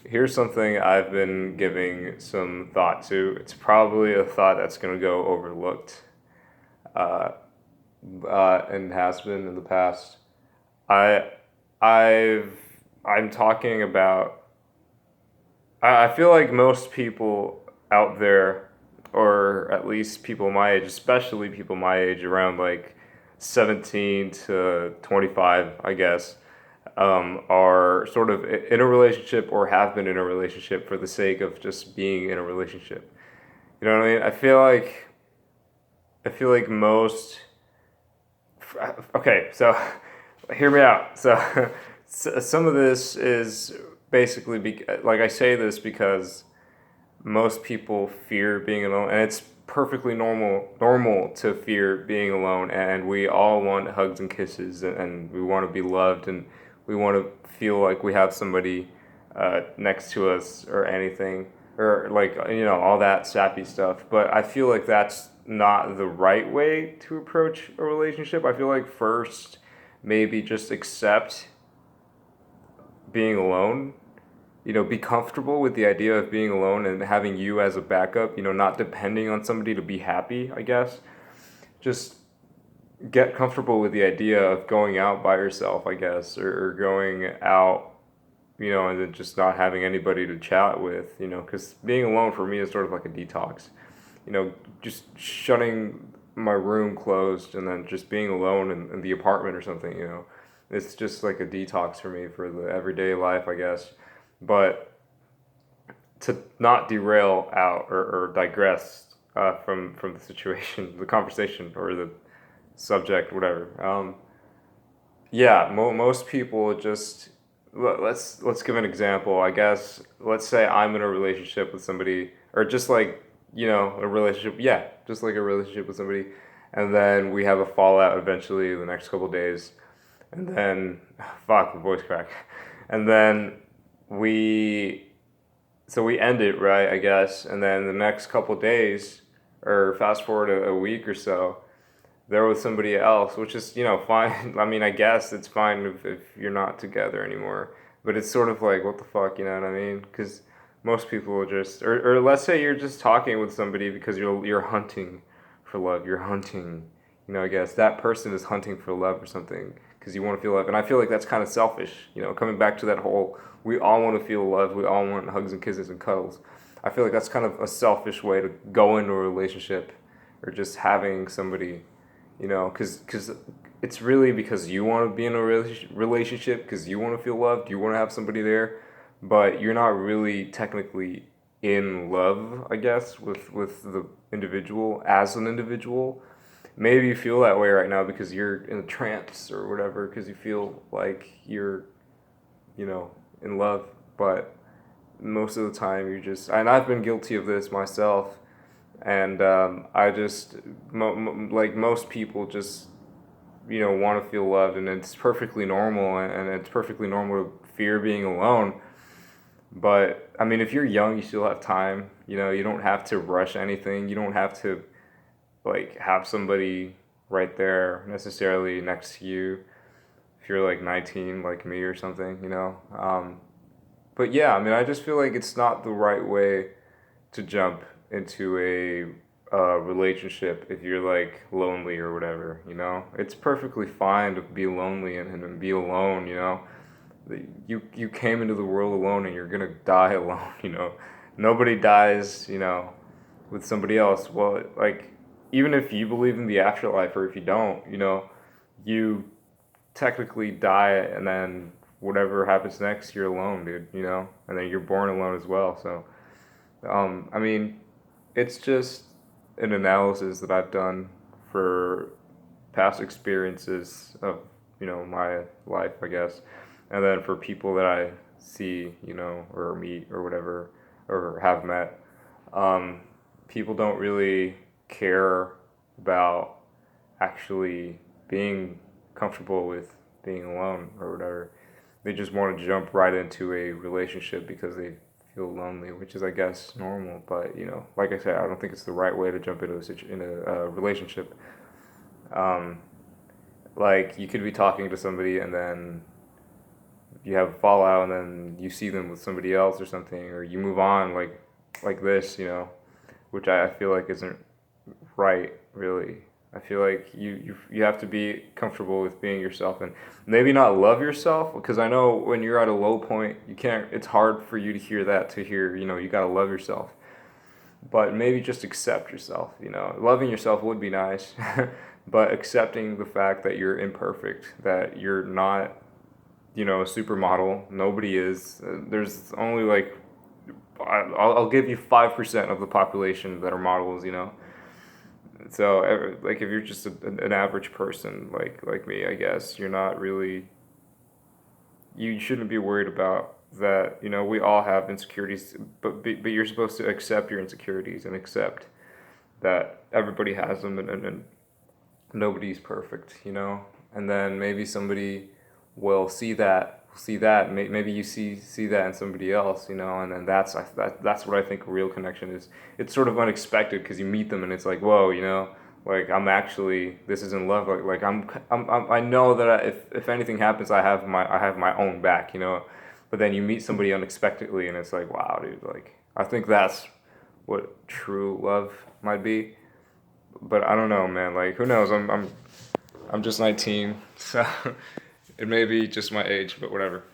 Here's something I've been giving some thought to. It's probably a thought that's going to go overlooked, uh, and has been in the past. I, I've, I'm talking about. I feel like most people out there, or at least people my age, especially people my age, around like 17 to 25, I guess, are sort of in a relationship or have been in a relationship for the sake of just being in a relationship. You know what I mean? I feel like most. Okay, so hear me out. So, some of this is basically like I say this because most people fear being alone, and it's perfectly normal to fear being alone, and we all want hugs and kisses, and we want to be loved, and we want to feel like we have somebody next to us or anything, or like all that sappy stuff. But I feel like that's not the right way to approach a relationship. I feel like first maybe just accept being alone, be comfortable with the idea of being alone and having you as a backup, not depending on somebody to be happy, I guess. Just get comfortable with the idea of going out by yourself, I guess, or going out, and then just not having anybody to chat with, because being alone for me is sort of like a detox, just shutting my room closed and then just being alone in the apartment or something. It's just like a detox for me for the everyday life, I guess. But to not derail out or digress from the situation, the conversation, or the subject, whatever. Yeah, most people just let's give an example. I guess let's say I'm in a relationship with somebody, or just like a relationship. Yeah, just like a relationship with somebody, and then we have a fallout eventually the next couple days, and then fuck the voice crack, and then we we end it, right, I guess, and then the next couple days, or fast forward a week or so, they're with somebody else, which is fine. I mean, I guess it's fine if you're not together anymore, but it's sort of like what the fuck, you know what I mean? Because most people will just, or let's say you're just talking with somebody because you're hunting for love. You're hunting, I guess that person is hunting for love or something because you want to feel love, and I feel like that's kind of selfish. Coming back to that whole, we all want to feel love. We all want hugs and kisses and cuddles. I feel like that's kind of a selfish way to go into a relationship, or just having somebody, because it's really because you want to be in a relationship, because you want to feel loved, you want to have somebody there, but you're not really technically in love, I guess, with the individual as an individual. Maybe you feel that way right now because you're in a trance or whatever, because you feel like you're, you know, in love, but most of the time you're just, and I've been guilty of this myself, and I just like most people just want to feel loved, and it's perfectly normal, and it's perfectly normal to fear being alone. But I mean, if you're young, you still have time. You don't have to rush anything. You don't have to like have somebody right there necessarily next to you if you're like 19 like me or something. But yeah, I mean, I just feel like it's not the right way to jump into a relationship if you're like lonely or whatever. It's perfectly fine to be lonely and be alone. You came into the world alone, and you're gonna die alone. Nobody dies with somebody else. Well, like, even if you believe in the afterlife, or if you don't, you technically die, and then whatever happens next, you're alone, dude. And then you're born alone as well. So I mean, it's just an analysis that I've done for past experiences of my life, I guess, and then for people that I see, or meet or whatever, or have met. Um, People don't really care about actually being comfortable with being alone or whatever. They just want to jump right into a relationship because they feel lonely, which is, I guess, normal. But like I said, I don't think it's the right way to jump into a relationship. Um, like, you could be talking to somebody, and then you have a fallout and then you see them with somebody else or something, or you move on like this, which I feel like isn't right, really. I feel like you have to be comfortable with being yourself and maybe not love yourself, because I know when you're at a low point, you can't. It's hard for you to hear that, to hear, you gotta love yourself, but maybe just accept yourself. Loving yourself would be nice, but accepting the fact that you're imperfect, that you're not, a supermodel. Nobody is. There's only like, I'll give you 5% of the population that are models. So like if you're just an average person like me, I guess you're not really. You shouldn't be worried about that. We all have insecurities, but you're supposed to accept your insecurities and accept that everybody has them, and nobody's perfect. And then maybe somebody will see that maybe you see that in somebody else, and then that's what I think a real connection is. It's sort of unexpected because you meet them and it's like, whoa, like this isn't love. Like I know that if anything happens, I have my own back, but then you meet somebody unexpectedly and it's like, wow, dude, like I think that's what true love might be. But I don't know, man. Like, who knows? I'm just 19, so it may be just my age, but whatever.